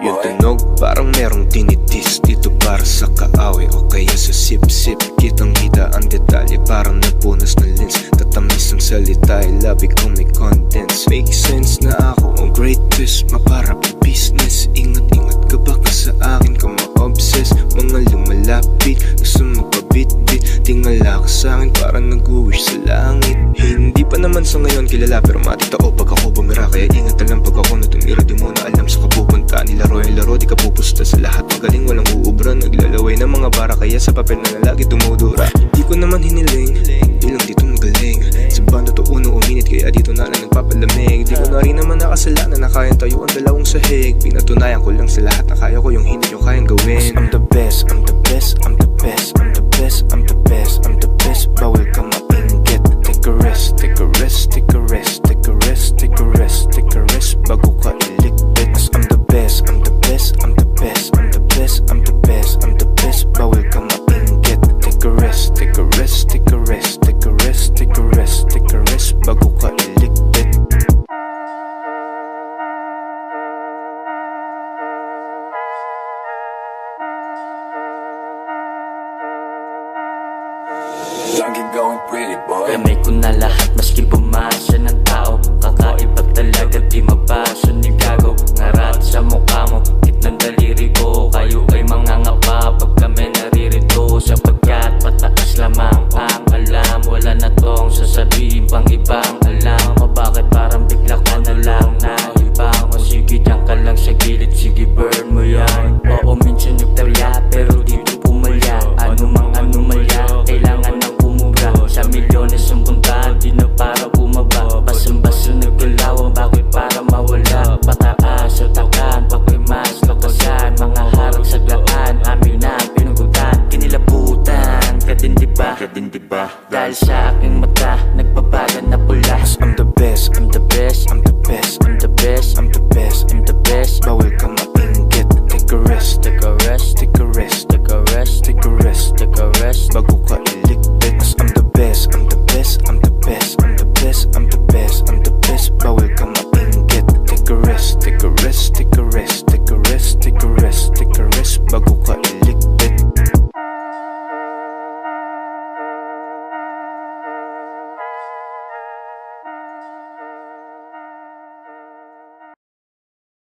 Yung tunog parang merong tinitis dito para sa kaaway o kaya sa sip-sip. Kitang kita ang detalye parang napunas na lens. Tatamis ang salita ay labi kong may contents. Make sense na ako ang greatest, maparap business. Ingat-ingat ka baka sa akin ka ma-obsess. Mga lumalapit, gusto mo pabit-bit. Tingala ka sa akin parang nag-wish sa langit. Hindi pa naman sa ngayon kilala pero matitao pag ako bumira. Kaya ingat na lang pag ako natumira. Di mo na alam sa kapupunta. Nilaro yung laro, di ka pupusta sa lahat. Magaling walang uubra, naglalaway ng mga bara. Kaya sa papel na lagi dumudura. Di ko naman hiniling, di lang dito magaling. Sa banda to uno uminit kaya dito na lang nagpapalamig. Di ko na rin naman nakasalanan na kayang tayo ang dalawang sahig. Pinatunayan ko lang sa lahat na kaya ko yung hindi nyo kayang gawin. I'm the best, I'm the best, I'm the best, I'm the best, I'm the best, I'm the best. Bawal ka maingit. Take a rest, take a rest, take a rest, take a rest, take a rest, take a rest bago ka iligpit. I'm the best, I'm the best, I'm the best, I'm the best, I'm the best, I'm the best. Bawal ka maingit. Take a rest, take a rest, take a rest, take a rest, take a rest, take a rest bago ka iligpit. Gamay ko na lahat maski bumasya ng tao. Kakaiba talaga di mabasya ni gago. Ngarat sa mukha mo, kitnang daliri ko. Kayo ay mga ngapa